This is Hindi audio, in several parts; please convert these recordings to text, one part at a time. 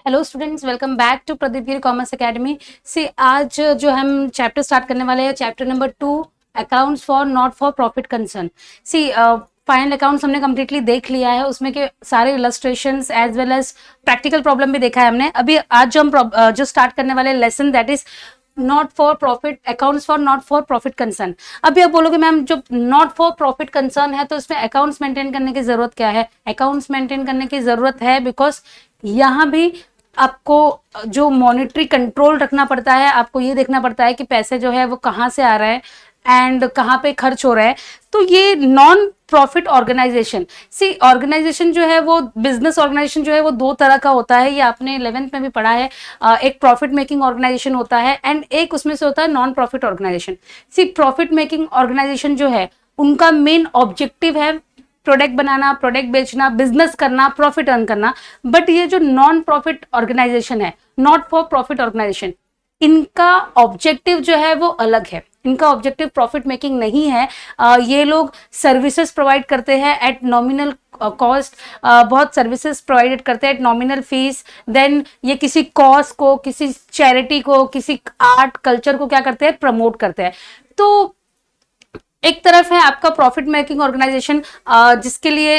Hello students, welcome back to Pradeep Giri commerce academy से। आज जो हम चैप्टर स्टार्ट करने वाले हैं, chapter number 2, accounts for not for profit concern. See final accounts हमने कम्प्लीटली देख लिया है, उसमें के सारे illustrations as well as practical problem भी देखा है हमने। अभी आज जो हम जो स्टार्ट करने वाले lesson, that is not for profit, accounts for not for profit concern. अभी आप बोलोगे मैम जो नॉट फॉर प्रॉफिट कंसर्न है तो इसमें अकाउंट्स मेंटेन करने की जरूरत क्या है? अकाउंट्स मेंटेन करने की जरूरत है बिकॉज यहाँ भी आपको जो मॉनिटरी कंट्रोल रखना पड़ता है, आपको ये देखना पड़ता है कि पैसे जो है वो कहाँ से आ रहा है एंड कहाँ पे खर्च हो रहा है। तो ये नॉन प्रॉफिट ऑर्गेनाइजेशन, सी ऑर्गेनाइजेशन जो है वो बिजनेस ऑर्गेनाइजेशन जो है वो दो तरह का होता है, ये आपने 11th में भी पढ़ा है। एक प्रॉफिट मेकिंग ऑर्गेनाइजेशन होता है एंड एक उसमें से होता है नॉन प्रॉफिट ऑर्गेनाइजेशन। सी प्रॉफिट मेकिंग ऑर्गेनाइजेशन जो है उनका मेन ऑब्जेक्टिव है प्रोडक्ट बनाना, प्रोडक्ट बेचना, बिजनेस करना, प्रॉफिट अर्न करना। बट ये जो नॉन प्रॉफिट ऑर्गेनाइजेशन है, नॉट फॉर प्रॉफिट ऑर्गेनाइजेशन, इनका ऑब्जेक्टिव जो है वो अलग है। इनका ऑब्जेक्टिव प्रॉफिट मेकिंग नहीं है। ये लोग सर्विसेज प्रोवाइड करते हैं एट नॉमिनल कॉस्ट, बहुत सर्विसेज प्रोवाइडेड करते हैं एट नॉमिनल फीस। देन ये किसी कॉज को, किसी चैरिटी को, किसी आर्ट कल्चर को क्या करते हैं, प्रमोट करते हैं। तो एक तरफ है आपका प्रॉफिट मेकिंग ऑर्गेनाइजेशन, जिसके लिए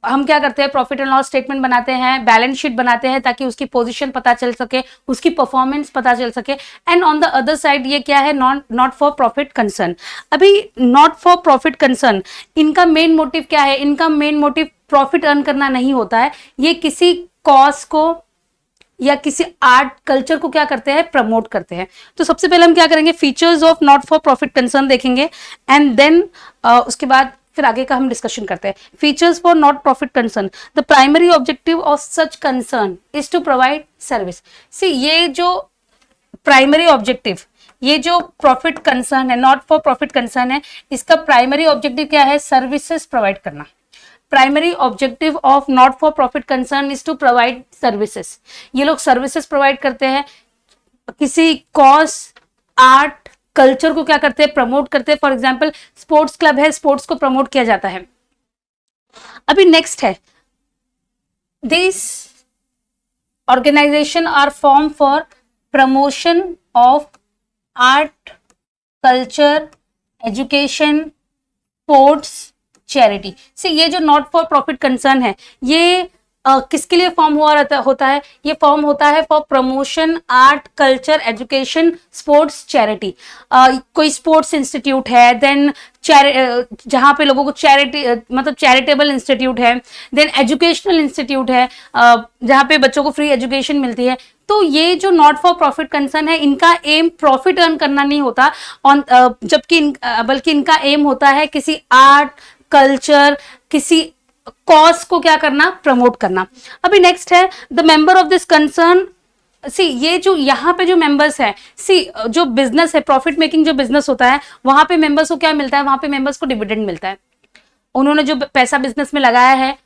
हम क्या करते हैं, प्रॉफिट एंड लॉस स्टेटमेंट बनाते हैं, बैलेंस शीट बनाते हैं ताकि उसकी पोजीशन पता चल सके, उसकी परफॉर्मेंस पता चल सके। And on the other side ये क्या है, नॉट फॉर प्रॉफिट कंसर्न। अभी नॉट फॉर प्रॉफिट कंसर्न, इनका मेन मोटिव क्या है? इनका मेन मोटिव प्रॉफिट अर्न करना नहीं होता है। ये किसी कॉज को या किसी आर्ट कल्चर को क्या करते हैं, प्रमोट करते हैं। तो सबसे पहले हम क्या करेंगे, features of not for profit concern देखेंगे एंड देन उसके बाद फिर आगे का हम डिस्कशन करते हैं। Features for not profit concern, the primary objective of such concern is to provide service. See ये जो प्राइमरी ऑब्जेक्टिव, ये जो प्रॉफिट कंसर्न है, नॉट फॉर प्रॉफिट कंसर्न है, इसका प्राइमरी ऑब्जेक्टिव क्या है, सर्विसेज प्रोवाइड करना। Primary objective of not for profit concern is to provide services. ये लोग सर्विसेज प्रोवाइड करते हैं, किसी कॉज, आर्ट, कल्चर को क्या करते हैं, प्रमोट करते हैं। फॉर एग्जांपल स्पोर्ट्स क्लब है, स्पोर्ट्स को प्रमोट किया जाता है। अभी नेक्स्ट है, this organization are form for promotion of art, culture, education, sports, charity. से ये जो नॉट फॉर प्रॉफिट कंसर्न है, ये किसके लिए फॉर्म हुआ होता है? ये फॉर्म होता है for promotion art, culture, education, sports, charity. कोई स्पोर्ट्स इंस्टीट्यूट है, देन जहाँ पे लोगों को चैरिटी मतलब चैरिटेबल इंस्टीट्यूट है, देन एजुकेशनल इंस्टीट्यूट है जहाँ पे बच्चों को फ्री एजुकेशन मिलती है। तो ये जो नॉट फॉर प्रॉफिट कंसर्न है, इनका एम प्रॉफिट अर्न करना नहीं होता, जबकि बल्कि इनका एम होता है किसी आर्ट, कल्चर, किसी कॉज को क्या करना, प्रमोट करना। अभी नेक्स्ट है, the member of this concern. See ये जो यहाँ पे जो मेंबर्स है, सी जो बिजनेस है, प्रॉफिट मेकिंग जो बिजनेस होता है, वहां पे मेंबर्स को क्या मिलता है, वहां पे मेंबर्स को डिविडेंड मिलता है। उन्होंने जो पैसा बिजनेस में लगाया है,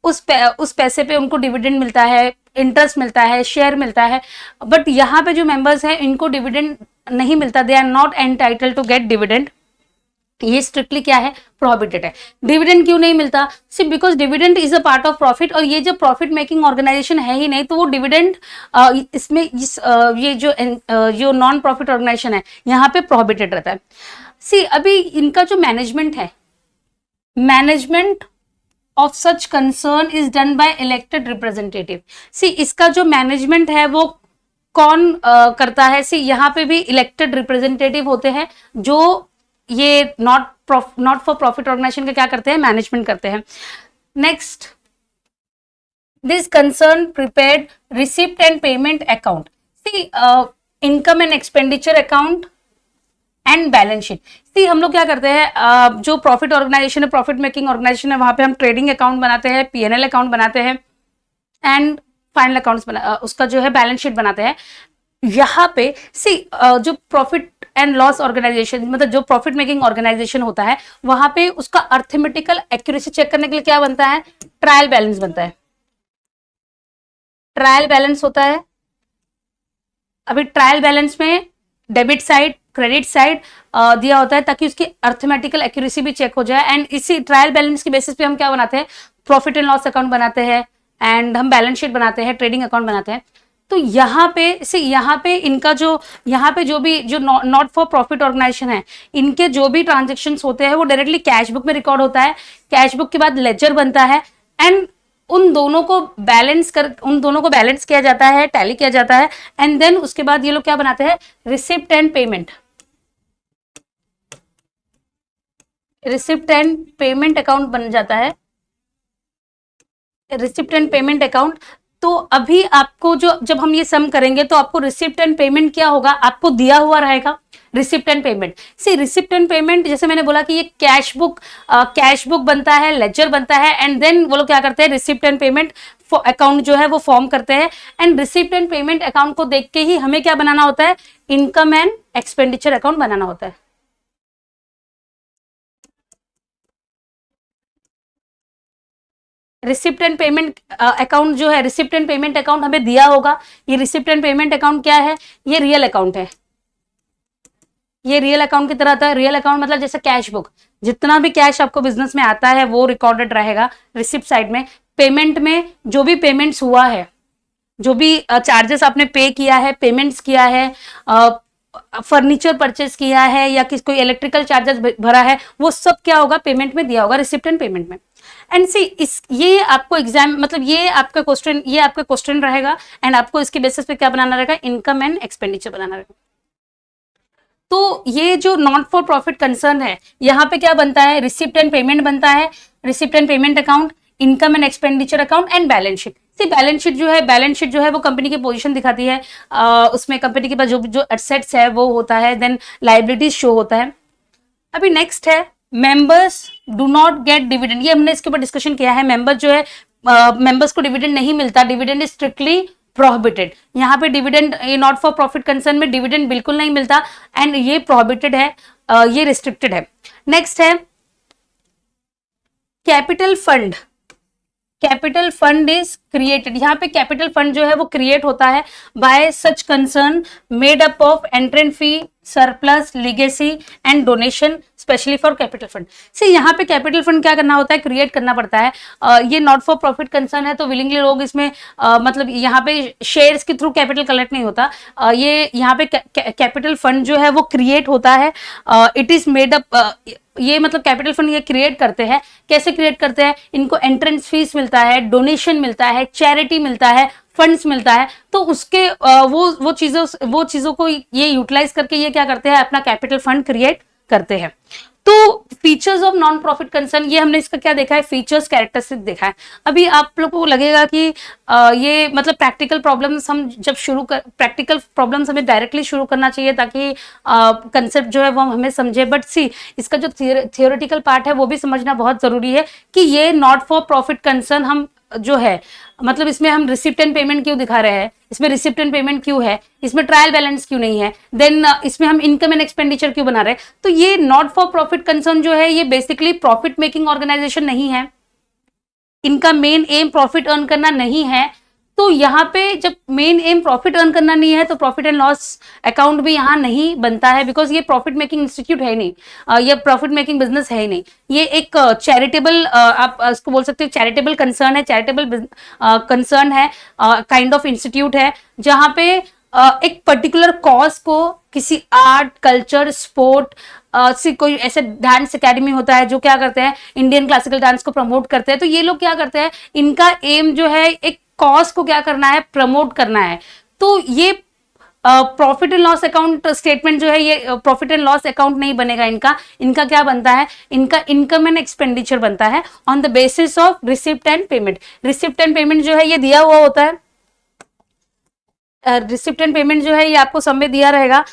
उस पैसे पे उनको डिविडेंड मिलता है, इंटरेस्ट मिलता है, शेयर मिलता है। बट यहाँ पे जो मेंबर्स हैं, इनको डिविडेंड नहीं मिलता, they are not entitle to get dividend. ये स्ट्रिक्टली क्या है, प्रोहिबिटेड है। डिविडेंड क्यों नहीं मिलता? सिर्फ because dividend is a part of profit, और ये जो प्रॉफिट मेकिंग ऑर्गेनाइजेशन है ही नहीं, तो वो डिविडेंड इसमें ये जो नॉन प्रॉफिट ऑर्गेनाइजेशन है, यहाँ पे प्रोहिबिटेड रहता है। सी अभी इनका जो मैनेजमेंट है, management of such concern is done by elected representative. See इसका जो मैनेजमेंट है वो कौन करता है? सी यहाँ पे भी इलेक्टेड रिप्रेजेंटेटिव होते हैं जो ये नॉट फॉर प्रॉफिट ऑर्गेनाइजेशन का क्या करते हैं, मैनेजमेंट करते हैं। Next, this concern prepared receipt and payment account. See income and expenditure account and balance sheet. See हम लोग क्या करते हैं, जो प्रॉफिट ऑर्गेनाइजेशन है, प्रॉफिट मेकिंग ऑर्गेनाइजेशन है, वहां पे हम ट्रेडिंग अकाउंट बनाते हैं, पीएनएल अकाउंट बनाते हैं एंड फाइनल अकाउंट्स उसका जो है बैलेंस शीट बनाते हैं। यहाँ पे सी जो प्रॉफिट एंड लॉस ऑर्गेनाइजेशन, मतलब जो प्रॉफिट मेकिंग ऑर्गेनाइजेशन होता है, वहां पे उसका अर्थमेटिकल एक्यूरेसी चेक करने के लिए क्या बनता है, ट्रायल बैलेंस बनता है। ट्रायल बैलेंस होता है। अभी ट्रायल बैलेंस में डेबिट साइड, क्रेडिट साइड दिया होता है ताकि उसकी अर्थमेटिकल एक्यूरेसी भी चेक हो जाए। एंड इसी ट्रायल बैलेंस की बेसिस पे हम क्या बनाते हैं, प्रॉफिट एंड लॉस अकाउंट बनाते हैं, एंड हम बैलेंस शीट बनाते हैं, ट्रेडिंग अकाउंट बनाते हैं। तो यहाँ पे इनका जो यहाँ पे जो भी जो नॉट फॉर प्रॉफिट ऑर्गेनाइजेशन है, इनके जो भी ट्रांजेक्शन होते हैं वो डायरेक्टली कैश बुक में रिकॉर्ड होता है। कैश बुक के बाद लेजर बनता है एंड उन दोनों को बैलेंस किया जाता है, टैली किया जाता है एंड देन उसके बाद ये लोग क्या बनाते हैं, receipt and payment, receipt and payment account बन जाता है, रिसिप्ट एंड पेमेंट अकाउंट। तो अभी आपको जो जब हम ये सम करेंगे तो आपको रिसिप्ट एंड पेमेंट क्या होगा, आपको दिया हुआ रहेगा receipt and payment. See receipt and payment जैसे मैंने बोला कि ये कैश बुक बनता है, लेजर बनता है एंड देन वो लोग क्या करते हैं, रिसिप्ट एंड पेमेंट अकाउंट जो है वो फॉर्म करते हैं and receipt and payment account को देख के ही हमें क्या बनाना होता है, इनकम एंड एक्सपेंडिचर अकाउंट बनाना होता है। रिसिप्ट एंड पेमेंट अकाउंट जो है, रिसिप्ट एंड पेमेंट अकाउंट हमें दिया होगा। ये रिसिप्ट एंड पेमेंट अकाउंट क्या है, ये रियल अकाउंट है, ये रियल अकाउंट की तरह था। रियल अकाउंट मतलब जैसे कैश बुक, जितना भी कैश आपको बिजनेस में आता है वो रिकॉर्डेड रहेगा रिसिप्ट साइड में। पेमेंट में जो भी पेमेंट्स हुआ है, जो भी चार्जेस आपने पे किया है, पेमेंट्स किया है, फर्नीचर परचेस किया है या किस कोई इलेक्ट्रिकल चार्जेस भरा है, वो सब क्या होगा, पेमेंट में दिया होगा, रिसिप्ट एंड पेमेंट में। एंड सी इस ये आपको एग्जाम मतलब ये आपका क्वेश्चन रहेगा एंड आपको इसके बेसिस पे क्या बनाना रहेगा, इनकम एंड एक्सपेंडिचर बनाना रहेगा। तो ये जो नॉट फॉर प्रॉफिट कंसर्न है, यहाँ पे क्या बनता है, रिसिप्ट एंड पेमेंट बनता है, receipt and payment account, income and expenditure account and balance sheet. Balance sheet जो है वो कंपनी की पोजीशन दिखाती है, उसमें कंपनी के पास जो एसेट्स है वो होता है, देन लाइबिलिटीज शो होता है। अभी नेक्स्ट है members do not gate dividend, ये हमने इसके ऊपर डिस्कशन किया है। मेंबर जो है, मेंबर्स को डिविडेंड नहीं मिलता, डिविडेंड इज स्ट्रिक्टली प्रोहिबिटेड। यहाँ पे डिविडेंड, ये नॉट फॉर प्रॉफिट कंसर्न में डिविडेंड बिल्कुल नहीं मिलता एंड ये प्रोहिबिटेड है, ये रिस्ट्रिक्टेड है। नेक्स्ट है capital fund. Capital fund is created, यहाँ पे कैपिटल फंड जो है वो क्रिएट होता है bye such concern made up of entrance fee, surplus, legacy and donation specially for capital fund. से यहाँ पे कैपिटल फंड क्या करना होता है, क्रिएट करना पड़ता है। ये नॉट फॉर प्रॉफिट कंसर्न है तो विलिंगली लोग इसमें मतलब यहाँ पे शेयर्स के थ्रू कैपिटल कलेक्ट नहीं होता, ये यहाँ पे कैपिटल फंड जो है वो क्रिएट होता है। इट इज मेड अप, ये मतलब कैपिटल फंड ये क्रिएट करते हैं। कैसे क्रिएट करते हैं, इनको एंट्रेंस फीस मिलता है, डोनेशन मिलता है, चैरिटी मिलता है, फंड्स मिलता है, तो उसके वो चीजों को ये यूटिलाइज करके ये क्या करते हैं, अपना कैपिटल फंड क्रिएट करते हैं। तो features of non profit concern, ये हमने इसका क्या देखा है, फीचर्स कैरेक्टरिस्टिक देखा है। अभी आप लोग को लगेगा कि ये मतलब प्रैक्टिकल प्रॉब्लम्स हम जब प्रैक्टिकल प्रॉब्लम्स हमें डायरेक्टली शुरू करना चाहिए ताकि कंसेप्ट जो है वो हमें समझे। बट सी इसका जो थियोरेटिकल पार्ट है वो भी समझना बहुत जरूरी है कि ये नॉट फॉर प्रॉफिट कंसर्न हम जो है मतलब इसमें हम रिसिप्ट एंड पेमेंट क्यों दिखा रहे हैं, इसमें रिसिप्ट एंड पेमेंट क्यों है, इसमें ट्रायल बैलेंस क्यों नहीं है, देन इसमें हम इनकम एंड एक्सपेंडिचर क्यों बना रहे हैं। तो ये नॉट फॉर प्रॉफिट कंसर्न जो है ये बेसिकली प्रॉफिट मेकिंग ऑर्गेनाइजेशन नहीं है, इनका मेन एम प्रॉफिट अर्न करना नहीं है। तो यहाँ पे जब मेन एम प्रॉफिट अर्न करना नहीं है तो प्रॉफिट एंड लॉस अकाउंट भी यहाँ नहीं बनता है, बिकॉज ये प्रॉफिट मेकिंग इंस्टीट्यूट है ही नहीं, ये प्रॉफिट मेकिंग बिजनेस है ही नहीं। ये एक चैरिटेबल आप इसको बोल सकते हो चैरिटेबल कंसर्न है, चैरिटेबल कंसर्न है, काइंड ऑफ इंस्टीट्यूट है जहाँ पे एक पर्टिकुलर कॉज को किसी आर्ट, कल्चर, स्पोर्ट से कोई ऐसे डांस एकेडमी होता है जो क्या करते हैं, इंडियन क्लासिकल डांस को प्रमोट करते हैं। तो ये लोग क्या करते हैं, इनका एम जो है एक कॉज को क्या करना है, प्रमोट करना है। तो ये profit and loss account statement जो है ये प्रॉफिट एंड लॉस अकाउंट नहीं बनेगा इनका। इनका क्या बनता है, इनका इनकम एंड एक्सपेंडिचर बनता है on the basis of receipt and payment. Receipt and payment जो है ये दिया हुआ होता है, रिसिप्ट एंड पेमेंट जो है ये आपको सब में दिया रहेगा।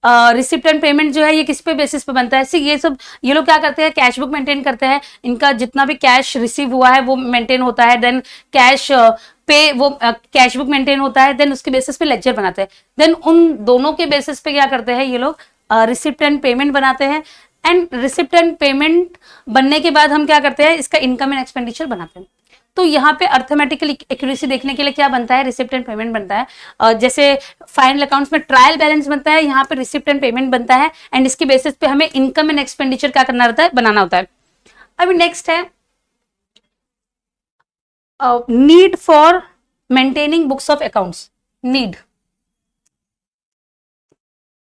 रिसिप्ट एंड पेमेंट जो है ये किस पे बेसिस पे बनता है, ये लोग क्या करते हैं, कैश बुक मेंटेन करते हैं, इनका जितना भी कैश रिसीव हुआ है वो मेंटेन होता है, देन कैश पे वो कैश बुक मेंटेन होता है, देन उसके बेसिस पे लेजर बनाते हैं, देन उन दोनों के बेसिस पे क्या करते हैं ये लोग रिसिप्ट एंड पेमेंट बनाते हैं। एंड रिसिप्ट एंड पेमेंट बनने के बाद हम क्या करते हैं, इसका इनकम एंड एक्सपेंडिचर बनाते हैं। तो यहाँ पे अर्थमेटिकल एक्यूरेसी देखने के लिए क्या बनता है, रिसिप्ट एंड पेमेंट बनता है। जैसे फाइनल अकाउंट्स में ट्रायल बैलेंस बनता है, यहाँ पे रिसिप्ट एंड पेमेंट बनता है एंड इसके बेसिस पे हमें इनकम एंड एक्सपेंडिचर क्या करना रहता है, बनाना होता है। अभी नेक्स्ट है need for maintaining books of accounts,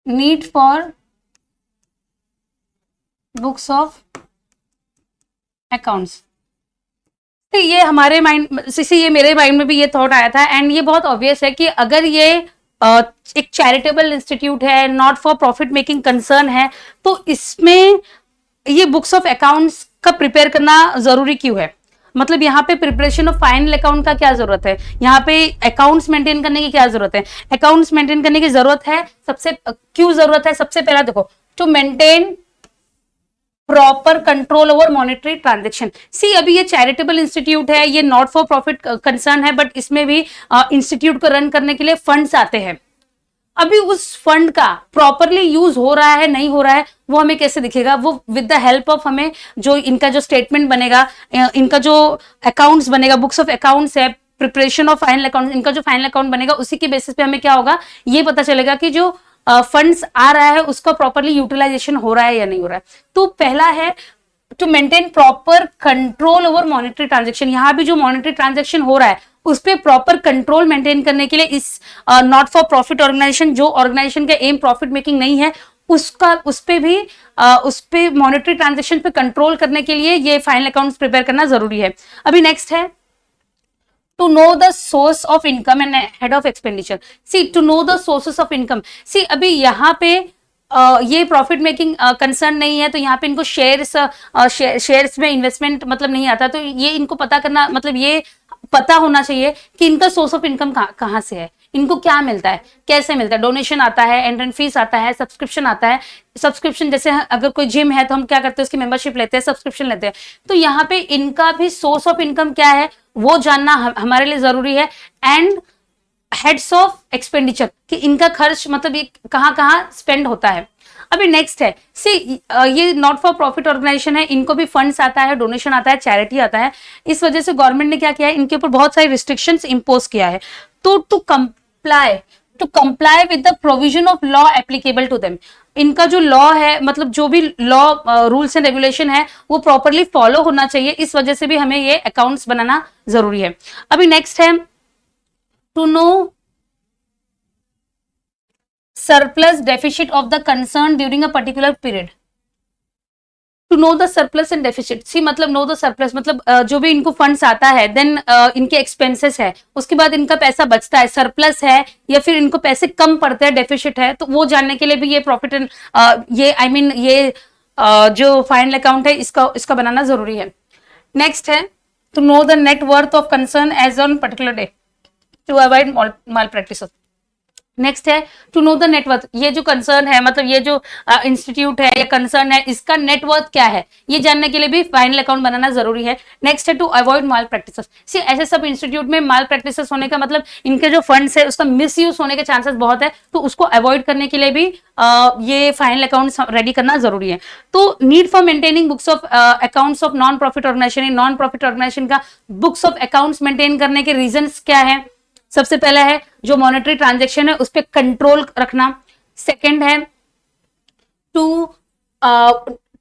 need for books of accounts. तो ये हमारे माइंड से, ये मेरे माइंड में भी ये थॉट आया था, एंड ये बहुत ऑब्वियस है कि अगर ये एक चैरिटेबल इंस्टीट्यूट है, not for profit making concern है, तो इसमें ये बुक्स ऑफ अकाउंट्स का प्रिपेयर करना जरूरी क्यों है? मतलब यहाँ पे प्रिपरेशन ऑफ फाइनल अकाउंट का क्या जरूरत है? यहाँ पे अकाउंट्स मेंटेन करने की क्या जरूरत है? अकाउंट्स मेंटेन करने की जरूरत है, सबसे क्यों जरूरत है? सबसे पहला देखो, to maintain proper control over monetary transaction. See अभी ये चैरिटेबल इंस्टीट्यूट है, ये नॉट फॉर प्रॉफिट कंसर्न है, बट इसमें भी इंस्टीट्यूट को रन करने के लिए फंड्स आते हैं। अभी उस फंड का प्रॉपरली यूज हो रहा है नहीं हो रहा है, वो हमें कैसे दिखेगा? वो विद द हेल्प ऑफ हमें जो इनका जो स्टेटमेंट बनेगा, इनका जो अकाउंट्स बनेगा, बुक्स ऑफ अकाउंट्स है, प्रिपरेशन ऑफ फाइनल अकाउंट, इनका जो फाइनल अकाउंट बनेगा, उसी के बेसिस पे हमें क्या होगा, ये पता चलेगा कि जो फंड्स आ रहा है उसका प्रॉपरली यूटिलाइजेशन हो रहा है या नहीं हो रहा है। तो पहला है to maintain proper control over monetary transaction. यहाँ भी जो मॉनेटरी ट्रांजेक्शन हो रहा है उस पर प्रॉपर कंट्रोल मेंटेन करने के लिए इस नॉट फॉर प्रॉफिट ऑर्गेनाइजेशन, जो ऑर्गेनाइजेशन का एम प्रॉफिट मेकिंग नहीं है, उसका उस पे मॉनेटरी ट्रांजेक्शन पे कंट्रोल करने के लिए ये फाइनल अकाउंट्स प्रिपेयर करना जरूरी है। अभी नेक्स्ट है to know the source of income and head of expenditure। see to know the sources of income, see अभी यहाँ पे ये प्रॉफिट मेकिंग कंसर्न नहीं है, तो यहाँ पे इनको शेयर्स में इन्वेस्टमेंट मतलब नहीं आता, तो ये इनको पता करना, मतलब ये पता होना चाहिए कि इनका सोर्स ऑफ इनकम कहाँ से है, इनको क्या मिलता है, कैसे मिलता है। डोनेशन आता है, एंट्रेंस फीस आता है, सब्सक्रिप्शन आता है। सब्सक्रिप्शन जैसे अगर कोई जिम है तो हम क्या करते हैं, उसकी मेंबरशिप लेते हैं, सब्सक्रिप्शन लेते हैं। तो यहाँ पे इनका भी सोर्स ऑफ इनकम क्या है वो जानना हमारे लिए जरूरी है। एंड हेड्स ऑफ एक्सपेंडिचर, कि इनका खर्च मतलब ये कहाँ कहाँ स्पेंड होता है। अभी नेक्स्ट है, सी ये नॉट फॉर प्रॉफिट ऑर्गेनाइजेशन है, इनको भी फंड्स आता है, डोनेशन आता है, चैरिटी आता है। इस वजह से गवर्नमेंट ने क्या किया है, इनके ऊपर बहुत सारी रिस्ट्रिक्शंस इंपोज किया है। तो to comply with the provision of law applicable to them, इनका जो लॉ है, मतलब जो भी लॉ रूल्स एंड रेगुलेशन है वो प्रॉपरली फॉलो होना चाहिए। इस वजह से भी हमें ये अकाउंट्स बनाना जरूरी है। अभी नेक्स्ट है to know surplus deficit of the concern during a particular period। to know the surplus and deficit, सी मतलब know the surplus मतलब जो भी इनको फंड्स आता है, देन इनके एक्सपेंसेस है, उसके बाद इनका पैसा बचता है, सरप्लस है या फिर इनको पैसे कम पड़ते हैं, डेफिसिट है, तो वो जानने के लिए भी ये प्रॉफिट एंड ये आई मीन ये जो फाइनल अकाउंट है इसका बनाना जरूरी है। नेक्स्ट है to know the net worth of concern as on particular day to avoid malpractice. Next है टू नो द नेटवर्थ, ये जो कंसर्न है, मतलब ये जो इंस्टीट्यूट है या कंसर्न है, इसका नेटवर्थ क्या है, ये जानने के लिए भी फाइनल अकाउंट बनाना जरूरी है। नेक्स्ट है टू अवॉइड माल प्रैक्टिसेस। सी ऐसे सब इंस्टीट्यूट में माल प्रैक्टिसेस होने का मतलब इनके जो फंड्स है उसका मिसयूज होने के चांसेस बहुत है, तो उसको अवॉइड करने के लिए भी ये फाइनल अकाउंट्स रेडी करना जरूरी है। तो need for maintaining books of accounts of non profit organization, non profit organisation का बुक्स ऑफ अकाउंट्स मेंटेन करने के रीजन क्या है? सबसे पहला है जो मॉनेटरी ट्रांजैक्शन है उस पर कंट्रोल रखना। सेकंड है to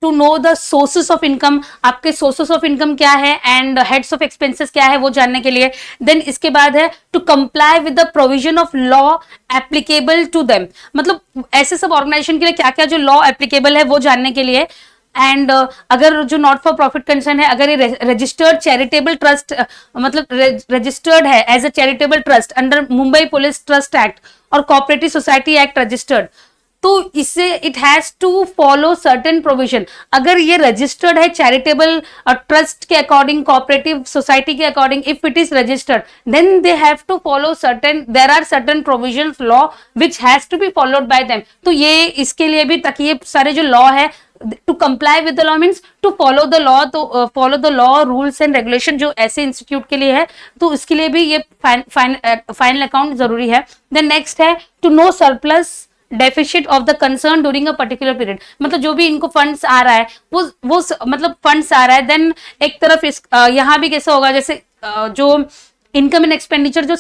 know the sources of income, आपके सोर्सेस ऑफ इनकम क्या है एंड हेड्स ऑफ एक्सपेंसेस क्या है वो जानने के लिए। देन इसके बाद है to comply with the provision of law applicable to them, मतलब ऐसे सब ऑर्गेनाइजेशन के लिए क्या क्या जो लॉ एप्लीकेबल है वो जानने के लिए। एंड अगर जो नॉट फॉर प्रॉफिट कंसर्न है, अगर ये रजिस्टर्ड चैरिटेबल ट्रस्ट मतलब रजिस्टर्ड है as a charitable trust under Mumbai police trust act और कोऑपरेटिव सोसाइटी एक्ट रजिस्टर्ड, तो इससे it has to follow certain provision. अगर ये रजिस्टर्ड है चैरिटेबल ट्रस्ट के अकॉर्डिंग, कोऑपरेटिव सोसाइटी के according, if it is registered then they have to follow certain, there are certain provisions law which has to be followed by them. तो ये इसके लिए भी, ताकि ये सारे जो लॉ है to comply with the law means to follow the law, तो follow the law rules and regulation जो ऐसे इंस्टीट्यूट के लिए है, तो इसके लिए भी ये फाइनल अकाउंट जरूरी है। देन नेक्स्ट है to know surplus deficit of the concern during a particular period, मतलब जो भी इनको फंड्स आ रहा है वो मतलब फंड्स आ रहा है, देन एक तरफ यहाँ भी कैसा होगा, जैसे जो इनकम एंड एक्सपेंडिचर जो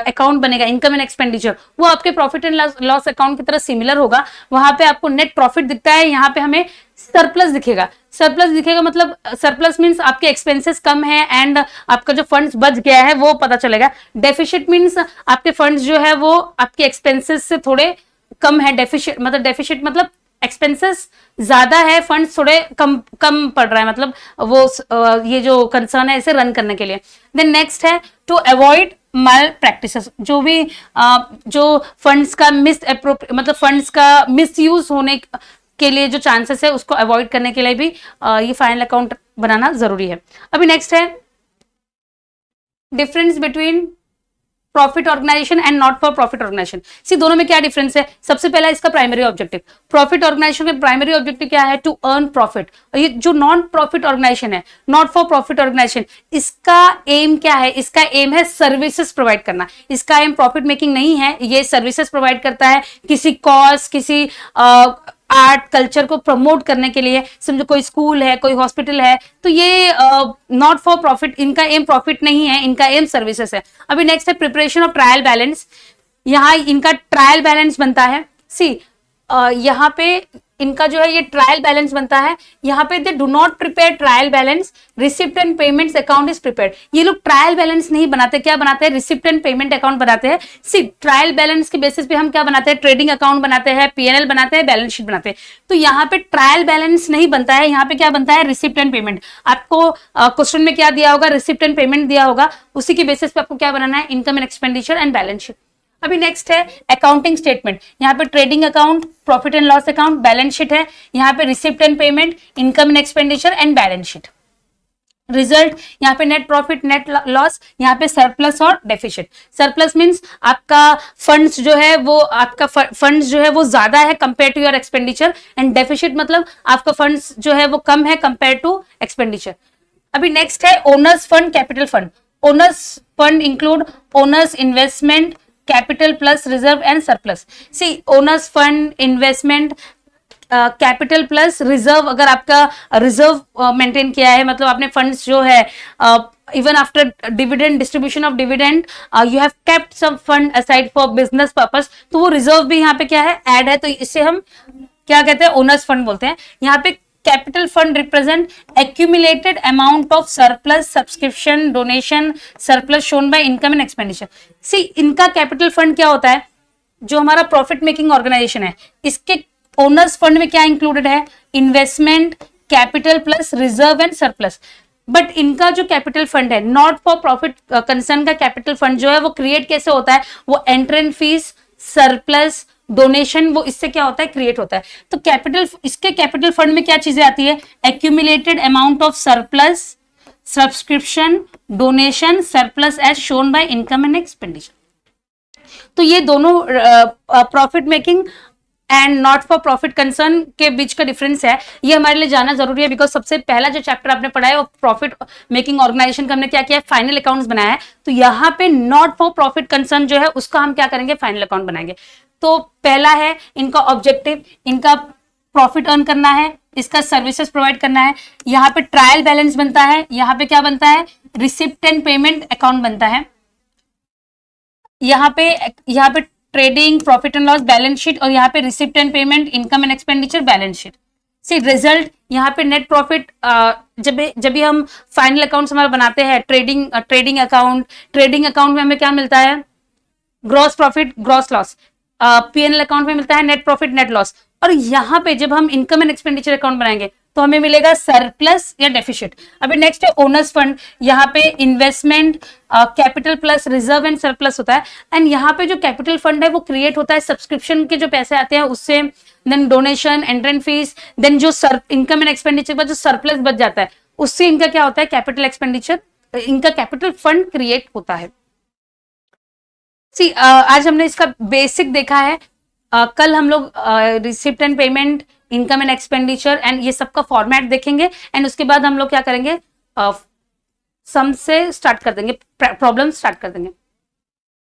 अकाउंट बनेगा, इनकम एंड एक्सपेंडिचर, वो आपके प्रॉफिट एंड लॉस अकाउंट की तरह सिमिलर होगा। वहां पे आपको नेट प्रॉफिट दिखता है, यहाँ पे हमें सरप्लस दिखेगा। सरप्लस दिखेगा मतलब सरप्लस मींस आपके एक्सपेंसेस कम है एंड आपका जो फंड्स बच गया है वो पता चलेगा। डेफिशिट मींस आपके फंड्स जो है वो आपके एक्सपेंसेस से थोड़े कम है। डेफिशिट मतलब एक्सपेंसेस ज्यादा है, फंड्स थोड़े कम कम पड़ रहा है, मतलब वो ये जो कंसर्न है इसे रन करने के लिए। देन नेक्स्ट है टू अवॉइड माल प्रैक्टिसेस, जो भी जो फंड्स का मतलब फंड्स का मिसयूज होने के लिए जो चांसेस है उसको अवॉइड करने के लिए भी ये फाइनल अकाउंट बनाना जरूरी है। अभी नेक्स्ट है difference between profit organisation and not for profit organisation. See दोनों में क्या डिफरेंस है? सबसे पहला इसका प्राइमरी ऑब्जेक्टिव। प्रॉफिट ऑर्गेनाइजेशन का प्राइमरी ऑब्जेक्टिव क्या है? To earn profit. और ये जो नॉन प्रॉफिट ऑर्गेनाइजेशन है, नॉट फॉर प्रॉफिट ऑर्गेनाइजेशन, इसका एम क्या है? इसका एम है सर्विसेज प्रोवाइड करना। इसका एम प्रॉफिट मेकिंग नहीं है, ये सर्विसेज प्रोवाइड करता है किसी कॉज, किसी आर्ट कल्चर को प्रमोट करने के लिए। समझो कोई स्कूल है, कोई हॉस्पिटल है, तो ये नॉट फॉर प्रॉफिट, इनका एम प्रॉफिट नहीं है, इनका एम सर्विसेज है। अभी नेक्स्ट है प्रिपरेशन ऑफ ट्रायल बैलेंस। यहाँ इनका ट्रायल बैलेंस बनता है। सी यहाँ पे इनका जो है ये ट्रायल बैलेंस बनता है। यहाँ पे they do not prepare trial balance, receipt and payments account is prepared. ये लोग ट्रायल बैलेंस नहीं बनाते, क्या बनाते हैं? रिसिप्ट एंड पेमेंट अकाउंट बनाते हैं। सी ट्रायल बैलेंस के बेसिस पे हम क्या बनाते हैं? ट्रेडिंग अकाउंट बनाते हैं, पीएनएल बनाते हैं, बैलेंस शीट बनाते हैं। तो यहाँ पे ट्रायल बैलेंस नहीं बनता है, यहाँ पे क्या बनता है? Receipt and payment. आपको क्वेश्चन में क्या दिया होगा? रिसिप्ट एंड पेमेंट दिया होगा, उसी के बेसिस पे आपको क्या बनाना है? Income and expenditure and balance sheet. अभी नेक्स्ट है अकाउंटिंग स्टेटमेंट। यहाँ पे trading account, profit and loss account, balance sheet है। यहाँ पे receipt and payment, income and expenditure and balance sheet. Result यहाँ पे नेट प्रॉफिट, नेट लॉस, यहाँ पे सरप्लस और डेफिसिट। सरप्लस मींस आपका फंड्स जो है वो ज्यादा है compare to your expenditure, and deficit मतलब आपका फंड्स जो है वो कम है कंपेयर टू एक्सपेंडिचर। अभी नेक्स्ट है owners fund, capital fund. Owners fund include owners investment, capital plus reserve and surplus. See owners fund, investment, capital plus reserve, अगर आपका रिजर्व मेंटेन किया है, मतलब आपने फंड्स जो है even after dividend, distribution of dividend, you have kept some fund aside for business purpose, तो वो रिजर्व भी यहाँ पे क्या है? ऐड है। तो इससे हम क्या कहते हैं? ओनर्स फंड बोलते हैं। यहाँ पे capital fund represent accumulated amount of surplus, subscription, donation, surplus shown by income and expenditure. See इनका कैपिटल फंड क्या होता है? जो हमारा प्रॉफिट मेकिंग ऑर्गेनाइजेशन है, इसके ओनर्स फंड में क्या इंक्लूडेड है? Investment, capital plus reserve and surplus. But इनका जो कैपिटल फंड है, नॉट फॉर प्रॉफिट कंसर्न का कैपिटल फंड जो है वो क्रिएट कैसे होता है? वो एंट्रेंस फीस, सरप्लस, डोनेशन, वो इससे क्या होता है? क्रिएट होता है। तो इसके कैपिटल फंड में क्या चीजें आती है? Accumulated amount of surplus, subscription, donation, surplus as shown by income and expenditure. तो ये दोनों profit making and not for profit concern के बीच का डिफरेंस है। ये हमारे लिए जानना जरूरी है, बिकॉज सबसे पहला जो चैप्टर आपने पढ़ा है वो प्रॉफिट मेकिंग ऑर्गेनाइजेशन का हमने क्या किया है? फाइनल अकाउंट्स बनाया है। तो यहाँ पे नॉट फॉर प्रॉफिट कंसर्न जो है उसका हम क्या करेंगे? फाइनल अकाउंट बनाएंगे। तो पहला है इनका ऑब्जेक्टिव, इनका प्रॉफिट अर्न करना है, इसका सर्विसेज प्रोवाइड करना है। यहाँ पे ट्रायल बैलेंस बनता है, यहाँ पे क्या बनता है? रिसिप्ट एंड पेमेंट अकाउंट बनता है। यहाँ पे trading, profit and loss, balance sheet, और यहाँ पे receipt and payment, income and expenditure, balance sheet. See result यहाँ पे नेट प्रॉफिट, जब भी हम फाइनल अकाउंट्स हमारा बनाते हैं, ट्रेडिंग अकाउंट में हमें क्या मिलता है? Gross profit, gross loss. PNL account में मिलता है नेट प्रॉफिट, नेट लॉस। और यहाँ पे जब हम इनकम एंड एक्सपेंडिचर अकाउंट बनाएंगे तो हमें मिलेगा सरप्लस या डेफिसिट। अभी नेक्स्ट है ओनर्स फंड। यहाँ पे investment, capital plus reserve and surplus होता है। एंड यहाँ पे जो कैपिटल फंड है वो क्रिएट होता है सब्सक्रिप्शन के जो पैसे आते हैं उससे, then donation, entrance fees, then जो इनकम एंड एक्सपेंडिचर का जो सरप्लस बच जाता है उससे इनका क्या होता है? कैपिटल एक्सपेंडिचर, इनका कैपिटल फंड क्रिएट होता है। सी आज हमने इसका बेसिक देखा है। कल हम लोग receipt and payment, income and expenditure and ये सबका फॉर्मेट देखेंगे, एंड उसके बाद हम लोग क्या करेंगे? सम से स्टार्ट कर देंगे, प्रॉब्लम स्टार्ट कर देंगे।